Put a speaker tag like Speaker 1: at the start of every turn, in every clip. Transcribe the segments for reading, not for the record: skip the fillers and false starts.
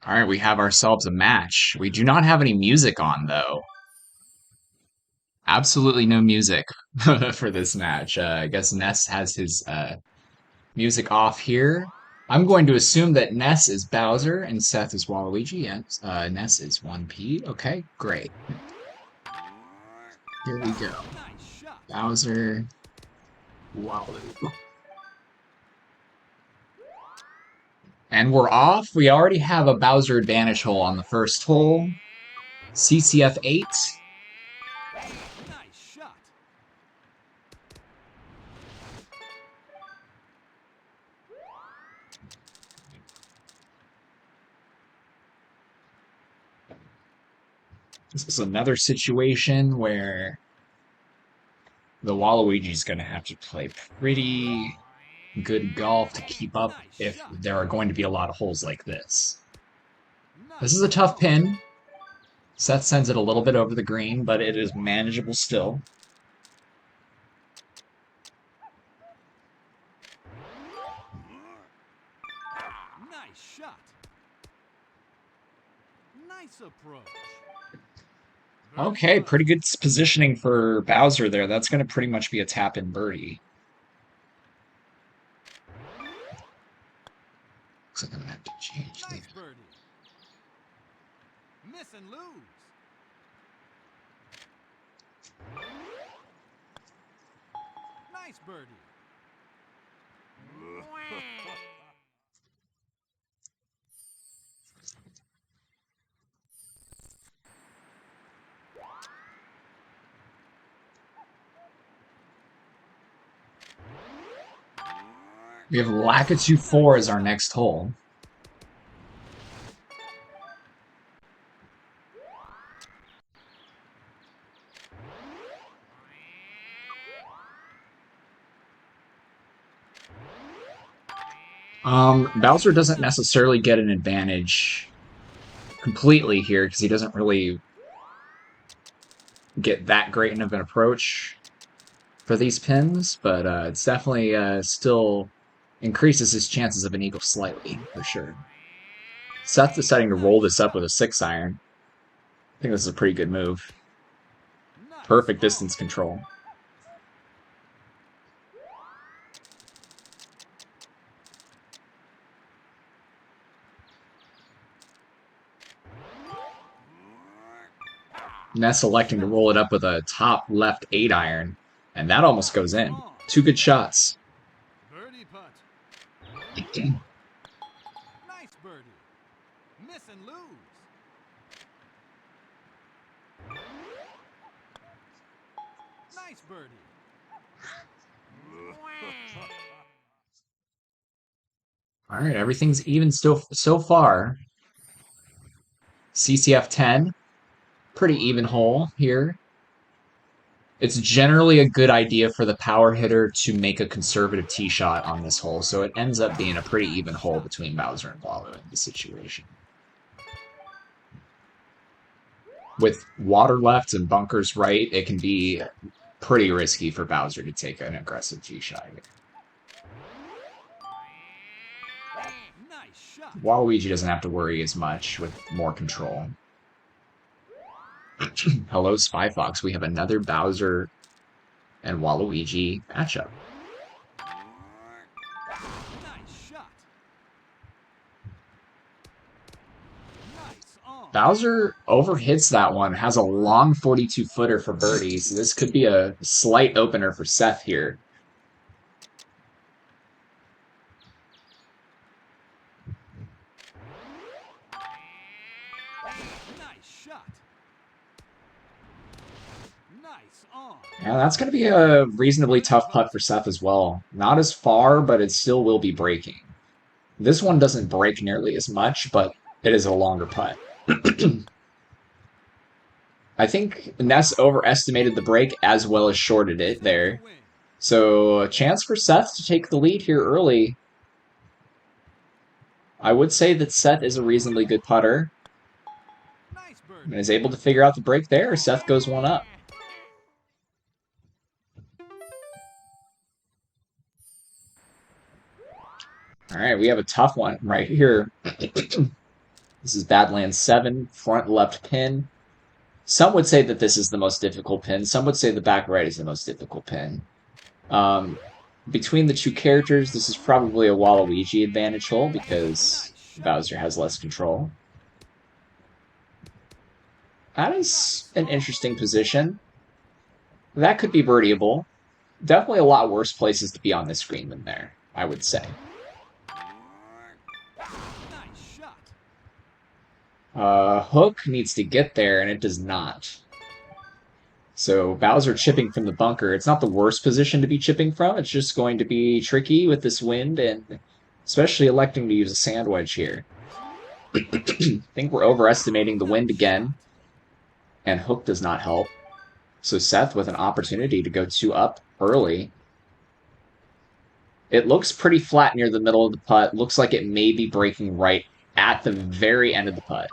Speaker 1: All right, we have ourselves a match. We do not have any music on, though. Absolutely no music for this match. I guess Ness has his music off here. I'm going to assume that Ness is Bowser and Seth is Waluigi. Yes, Ness is 1P. Okay, great. Here we go. Bowser, Walu. And we're off. We already have a Bowser advantage hole on the first hole. CCF 8. This is another situation where the Waluigi's going to have to play pretty good golf to keep up if there are going to be a lot of holes like this. This is a tough pin. Seth sends it a little bit over the green, but it is manageable still.
Speaker 2: Nice shot. Nice approach.
Speaker 1: Okay, pretty good positioning for Bowser there. That's going to pretty much be a tap-in birdie. Looks like I'm going to have to change
Speaker 2: nice birdie. Miss and lose. Nice birdie.
Speaker 1: We have Lakitu 4 as our next hole. Bowser doesn't necessarily get an advantage completely here because he doesn't really get that great of an approach for these pins, but it's definitely still increases his chances of an eagle slightly, for sure. Seth deciding to roll this up with a 6-iron. I think this is a pretty good move. Perfect distance control. Ness electing to roll it up with a top left 8-iron, and that almost goes in. Two good shots.
Speaker 2: Birdie putt. Nice birdie. Miss and lose. Nice birdie.
Speaker 1: All right, everything's even still so far. CCF 10, pretty even hole here. It's generally a good idea for the power hitter to make a conservative tee shot on this hole, so it ends up being a pretty even hole between Bowser and Walu in this situation. With water left and bunkers right, it can be pretty risky for Bowser to take an aggressive tee shot here. Waluigi doesn't have to worry as much with more control. Hello, Spy Fox. We have another Bowser and Waluigi matchup. Bowser overhits that one, has a long 42-footer for birdie, so this could be a slight opener for Seth here. Yeah, that's going to be a reasonably tough putt for Seth as well. Not as far, but it still will be breaking. This one doesn't break nearly as much, but it is a longer putt. I think Ness overestimated the break as well as shorted it there. So a chance for Seth to take the lead here early. I would say that Seth is a reasonably good putter. And is able to figure out the break there. Seth goes one up. All right, we have a tough one right here. This is Badlands 7, front left pin. Some would say that this is the most difficult pin. Some would say the back right is the most difficult pin. Um, between the two characters, this is probably a Waluigi advantage hole because
Speaker 2: Nice shot.
Speaker 1: Bowser has less control. That is an interesting position. That could be birdieable. Definitely a lot worse places to be on this screen than there, I would say.
Speaker 2: Nice shot.
Speaker 1: Hook needs to get there, and it does not. So Bowser chipping from the bunker, it's not the worst position to be chipping from. It's just going to be tricky with this wind, and especially electing to use a sand wedge here. I think we're overestimating the wind again, and Hook does not help. So Seth with an opportunity to go 2 up early. It looks pretty flat near the middle of the putt. Looks like it may be breaking right at the very end of the putt.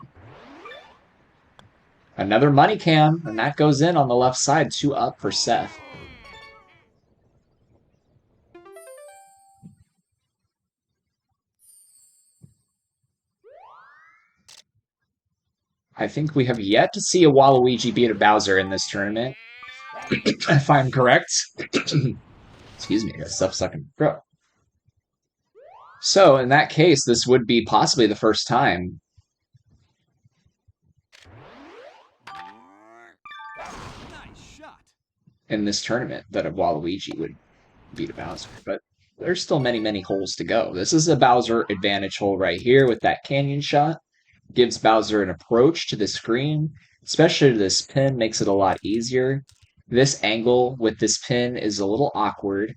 Speaker 1: Another money cam, and that goes in on the left side. 2 up for Seth. I think we have yet to see a Waluigi beat a Bowser in this tournament, if I'm correct. Excuse me, I got stuff stuck in my throat. So in that case, this would be possibly the first time
Speaker 2: Nice shot.
Speaker 1: in this tournament that a Waluigi would beat a Bowser. But there's still many, many holes to go. This is a Bowser advantage hole right here with that canyon shot. Gives Bowser an approach to the screen, especially to this pin, makes it a lot easier. This angle with this pin is a little awkward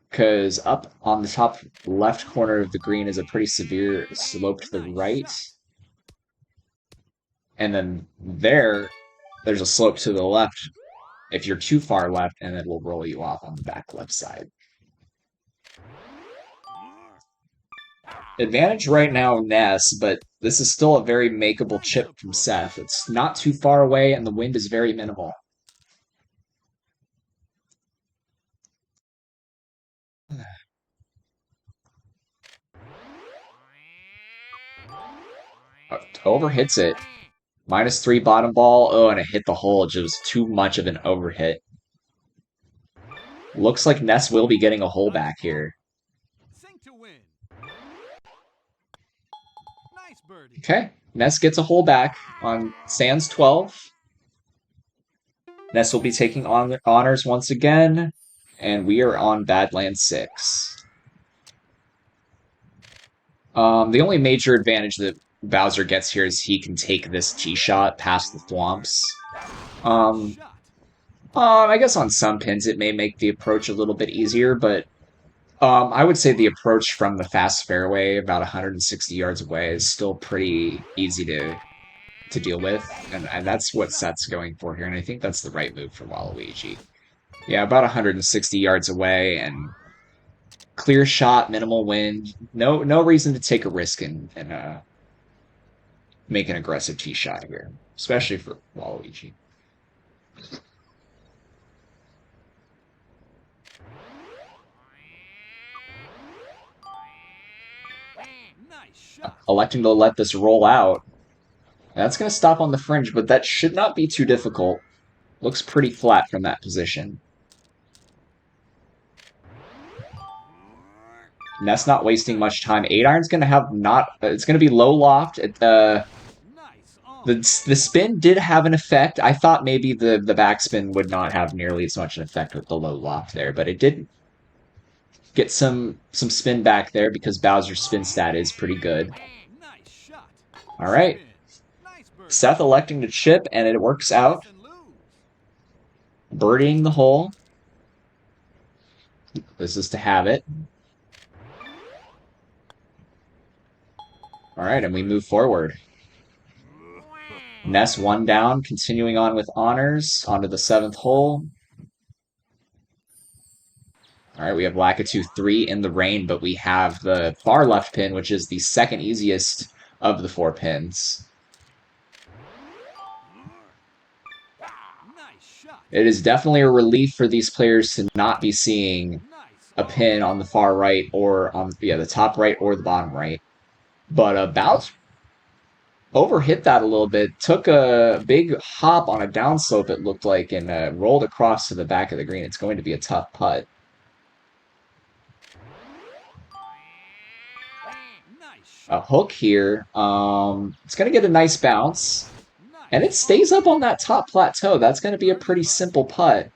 Speaker 1: because up on the top left corner of the green is a pretty severe slope to the right. And then there's a slope to the left if you're too far left, and it will roll you off on the back left side. Advantage right now, Ness, but this is still a very makeable chip from Seth. It's not too far away, and the wind is very minimal. Overhits it. -3 bottom ball. Oh, and it hit the hole. It was too much of an overhit. Looks like Ness will be getting a hole back here.
Speaker 2: Sink to win. Nice birdie.
Speaker 1: Okay, Ness gets a hole back on Sands 12. Ness will be taking on honors once again, and we are on Badlands 6. The only major advantage that Bowser gets here is he can take this tee shot past the thwomps.
Speaker 2: Nice shot.
Speaker 1: I guess on some pins it may make the approach a little bit easier, but I would say the approach from the fast fairway about 160 yards away is still pretty easy to deal with, and that's what Seth's going for here, and I think that's the right move for Waluigi. Yeah, about 160 yards away, and clear shot, minimal wind. No reason to take a risk and make an aggressive tee shot here, especially for Waluigi.
Speaker 2: Nice shot.
Speaker 1: Electing to let this roll out. That's going to stop on the fringe, but that should not be too difficult. Looks pretty flat from that position. Ness not wasting much time. 8-iron's going to have not... It's going to be low loft.
Speaker 2: Nice on.
Speaker 1: The spin did have an effect. I thought maybe the backspin would not have nearly as much an effect with the low loft there, but it did get some spin back there because Bowser's spin stat is pretty good.
Speaker 2: Nice shot.
Speaker 1: All right.
Speaker 2: Nice birdie.
Speaker 1: Seth electing to chip, and it works out.
Speaker 2: Miss and lose.
Speaker 1: Birdieing the hole. This is to have it. All right, and we move forward. Ness 1 down, continuing on with honors, onto the 7th hole. All right, we have Lakitu 3 in the rain, but we have the far left pin, which is the second easiest of the 4 pins.
Speaker 2: Nice shot.
Speaker 1: It is definitely a relief for these players to not be seeing
Speaker 2: Nice
Speaker 1: a pin on the far right or on the top right or the bottom right. But overhit that a little bit, took a big hop on a downslope, it looked like, and rolled across to the back of the green. It's going to be a tough putt.
Speaker 2: Nice
Speaker 1: A
Speaker 2: shot.
Speaker 1: hook here. It's going to get a nice bounce, and it
Speaker 2: Nice
Speaker 1: stays
Speaker 2: on.
Speaker 1: up on that top plateau. That's going to be a
Speaker 2: Birdie
Speaker 1: pretty
Speaker 2: putt.
Speaker 1: simple putt.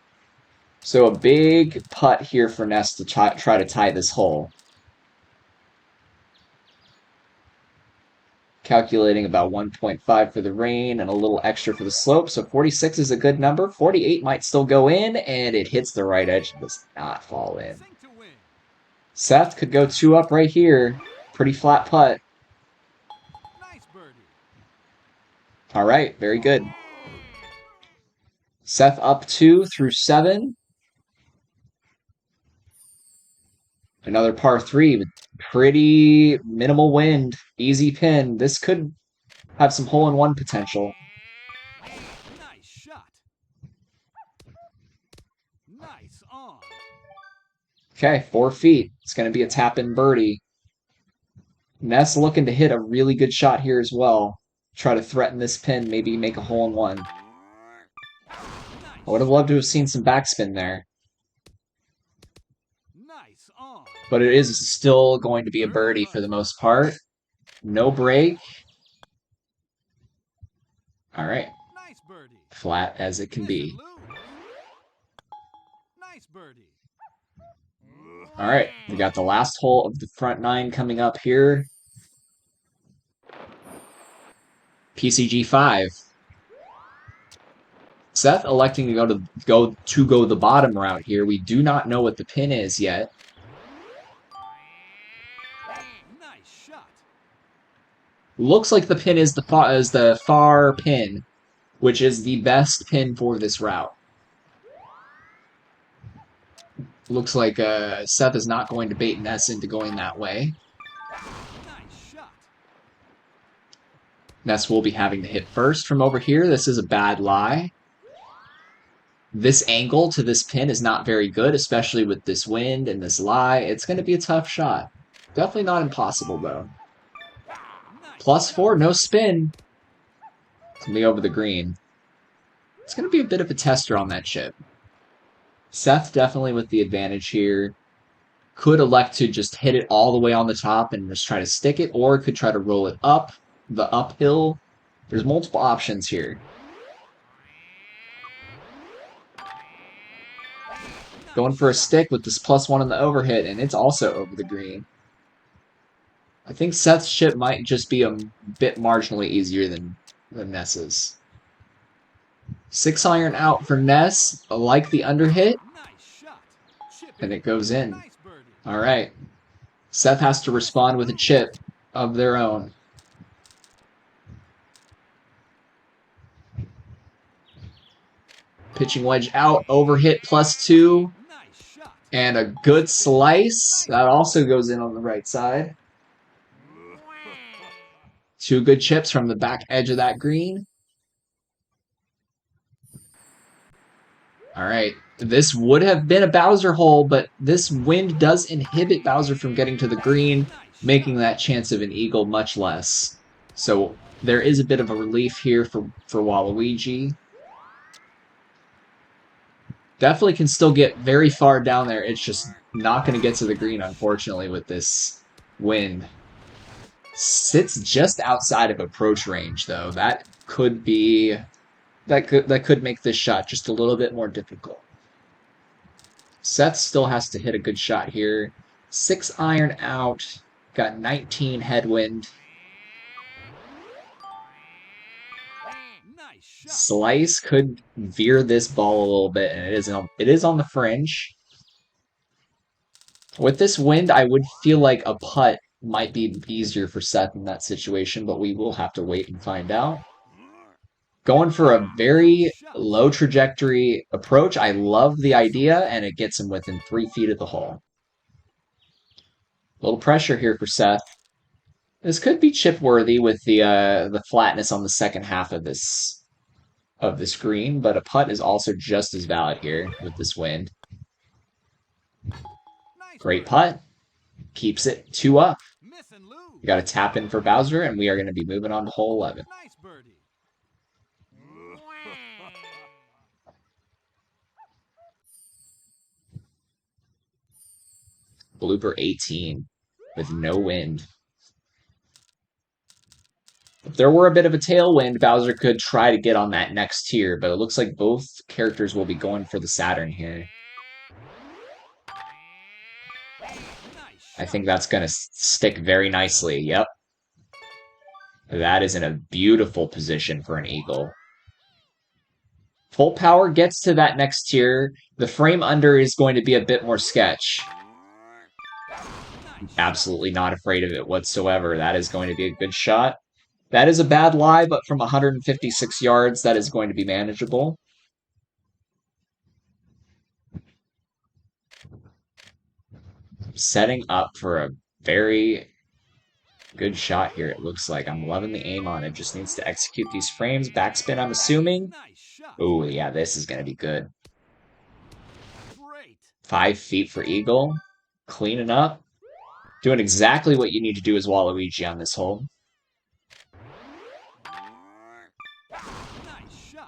Speaker 1: So a big putt here for Ness to try to tie this hole. Calculating about 1.5 for the rain and a little extra for the slope. So 46 is a good number. 48 might still go in, and it hits the right edge and does not fall in.
Speaker 2: Sink to win.
Speaker 1: Seth could go 2 up right here. Pretty flat putt.
Speaker 2: Nice birdie.
Speaker 1: All right, very good. Seth up 2 through 7. Another par 3 with pretty minimal wind. Easy pin. This could have some hole-in-one potential.
Speaker 2: Nice shot. Nice on.
Speaker 1: Okay, 4 feet. It's going to be a tap-in birdie. Ness looking to hit a really good shot here as well. Try to threaten this pin, maybe make a hole-in-one. I would
Speaker 2: Nice
Speaker 1: have loved
Speaker 2: shot.
Speaker 1: to have seen some backspin there.
Speaker 2: Nice on.
Speaker 1: But it is still going to be a
Speaker 2: Birdie
Speaker 1: birdie for
Speaker 2: putt.
Speaker 1: the most part. No break. All right,
Speaker 2: Nice birdie.
Speaker 1: flat as it can
Speaker 2: Miss and
Speaker 1: be.
Speaker 2: lose. Nice birdie.
Speaker 1: All right, we got the last hole of the front 9 coming up here. PCG 5. Seth electing to go the bottom route here. We do not know what the pin is yet.
Speaker 2: Nice shot.
Speaker 1: Looks like the pin is the far pin, which is the best pin for this route. Looks like Seth is not going to bait Ness into going that way.
Speaker 2: Nice shot.
Speaker 1: Ness will be having to hit first from over here. This is a bad lie. This angle to this pin is not very good, especially with this wind and this lie. It's going to be a tough shot. Definitely not impossible, though.
Speaker 2: Nice
Speaker 1: Plus
Speaker 2: shot.
Speaker 1: 4, no spin. It's going to be over the green. It's going to be a bit of a tester on that chip. Seth definitely with the advantage here. Could elect to just hit it all the way on the top and just try to stick it, or could try to roll it up the uphill. There's multiple options here. Going
Speaker 2: Nice
Speaker 1: for a
Speaker 2: shot.
Speaker 1: stick with this +1 on the overhit, and it's also over the green. I think Seth's chip might just be a bit marginally easier than Ness's. 6-iron out for Ness. I like the underhit,
Speaker 2: Nice shot. Chip
Speaker 1: and
Speaker 2: it.
Speaker 1: it goes in.
Speaker 2: Nice birdie.
Speaker 1: All right. Seth has to
Speaker 2: Miss and
Speaker 1: respond with a
Speaker 2: lose.
Speaker 1: chip of their own. Pitching wedge out, overhit +2,
Speaker 2: Nice shot.
Speaker 1: and a good
Speaker 2: Chip it.
Speaker 1: slice.
Speaker 2: Nice
Speaker 1: That also
Speaker 2: birdie.
Speaker 1: goes in on the right side. 2 good chips from the back edge of that green. All right. This would have been a Bowser hole, but this wind does inhibit Bowser from getting to the green,
Speaker 2: Nice
Speaker 1: making
Speaker 2: shot.
Speaker 1: that chance of an eagle much less. So there is a bit of a relief here for Waluigi. Definitely can still get very far down there. It's just not going to get to the green, unfortunately, with this wind. Sits just outside of approach range, though. That could make this shot just a little bit more difficult. Seth still has to hit a good shot here. 6-iron out. Got 19 headwind.
Speaker 2: Nice shot.
Speaker 1: Slice could veer this ball a little bit, and it is on the fringe. With this wind, I would feel like a putt might be easier for Seth in that situation, but we will have to wait and find out. Going for a
Speaker 2: Nice
Speaker 1: very
Speaker 2: shot.
Speaker 1: low trajectory approach. I love the idea, and it gets him within 3 feet of the hole. A little pressure here for Seth. This could be chip worthy with the flatness on the second half of this green, but a putt is also just as valid here with this wind.
Speaker 2: Nice
Speaker 1: Great
Speaker 2: birdie.
Speaker 1: putt. Keeps it 2 up.
Speaker 2: Miss and lose.
Speaker 1: We got to tap in for Bowser, and we are going to be moving on to hole 11.
Speaker 2: Nice birdie.
Speaker 1: Blooper 18 with no wind. If there were a bit of a tailwind, Bowser could try to get on that next tier, but it looks like both characters will be going for the Saturn here. I think that's going to stick very nicely. Yep. That is in a beautiful position for an eagle. Full power gets to that next tier. The frame under is going to be a bit more sketch. Absolutely not afraid of it whatsoever. That is going to be a good shot. That is a bad lie, but from 156 yards, that is going to be manageable. Setting up for a very good shot here, it looks like. I'm loving the aim on it. Just needs to execute these frames. Backspin, I'm assuming. Oh, yeah, this is going to be good. 5 feet for eagle. Cleaning up. Doing exactly what you need to do as Waluigi on this hole.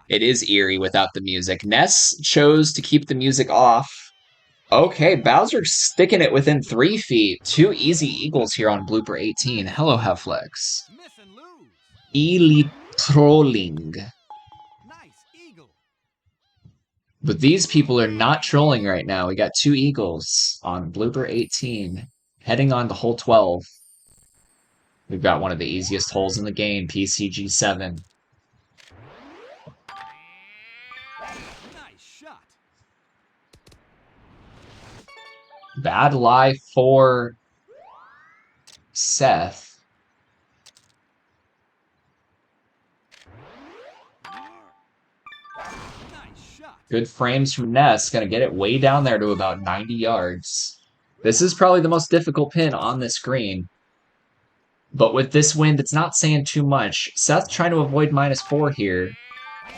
Speaker 1: It is eerie without the music. Ness chose to keep the music off. Okay, Bowser sticking it within 3 feet. 2 easy eagles here on blooper 18. Hello, Heflex. Ely trolling. But these people are not trolling right now. We got 2 eagles on blooper 18. Heading on to hole 12. We've got one of the easiest holes in the game, PCG 7. Bad lie for Seth. Good frames from Ness. Gonna get it way down there to about 90 yards. This is probably the most difficult pin on this green. But with this wind, it's not saying too much. Seth trying to avoid -4 here.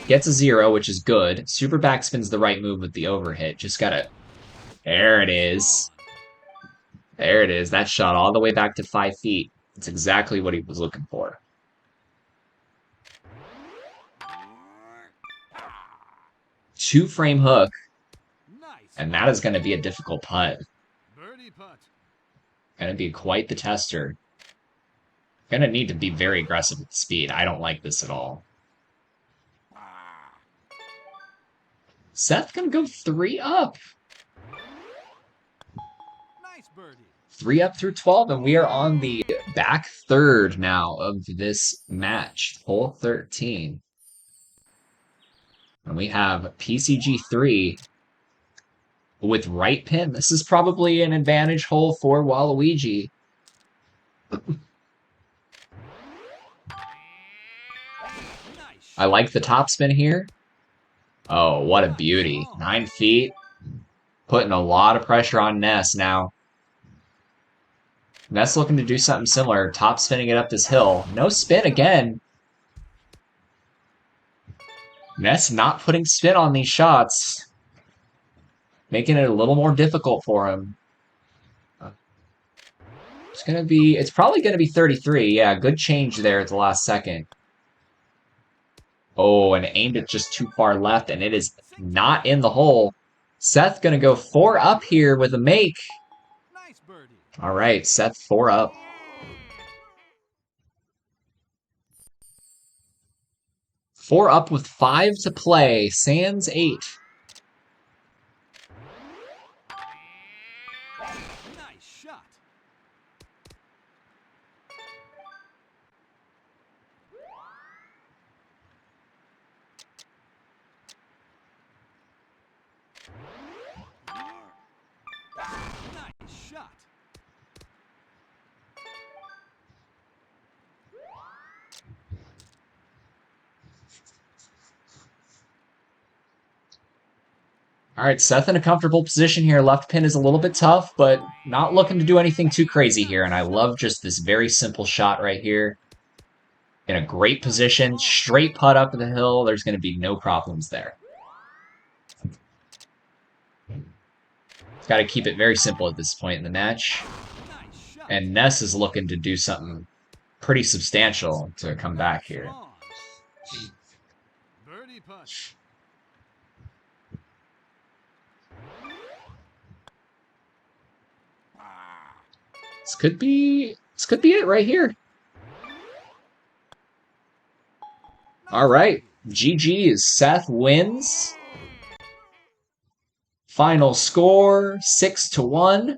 Speaker 1: Gets a 0, which is good. Super backspin's the right move with the overhit. Just gotta... There it is. There it is. That shot all the way back to 5 feet. It's exactly what he was looking for. Two-frame hook. And that is going to be a difficult putt. Going to be quite the tester. Going to need to be very aggressive with the speed. I don't like this at all. Seth going to go 3 up. 3 up through 12, and we are on the back third now of this match. Hole 13. And we have PCG 3 with right pin. This is probably an advantage hole for Waluigi. I like the topspin here. Oh, what a beauty. 9 feet. Putting a lot of pressure on Ness now. Ness looking to do something similar. Top spinning it up this hill. No spin again. Ness not putting spin on these shots. Making it a little more difficult for him. It's probably gonna be 33. Yeah, good change there at the last second. Oh, and aimed it just too far left, and it is not in the hole. Seth gonna go 4 up here with a make. All right, Seth 4 up. Four up with 5 to play. Sans 8. All right, Seth in a comfortable position here. Left pin is a little bit tough, but not looking to do anything too crazy here. And I love just this very simple shot right here. In a great position, straight putt up the hill. There's going to be no problems there. Got to keep it very simple at this point in the match. And Ness is looking to do something pretty substantial to come back here.
Speaker 2: Long. Birdie putt.
Speaker 1: This could be it right here. All right. GG's. Seth wins. Final score 6-1.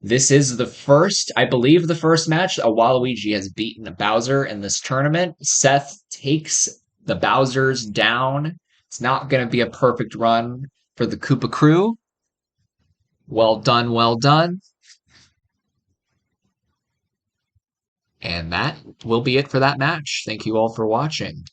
Speaker 1: This is the first, I believe, the first match a Waluigi has beaten a Bowser in this tournament. Seth takes the Bowsers down. It's not going to be a perfect run for the Koopa crew. Well done, well done. And that will be it for that match. Thank you all for watching.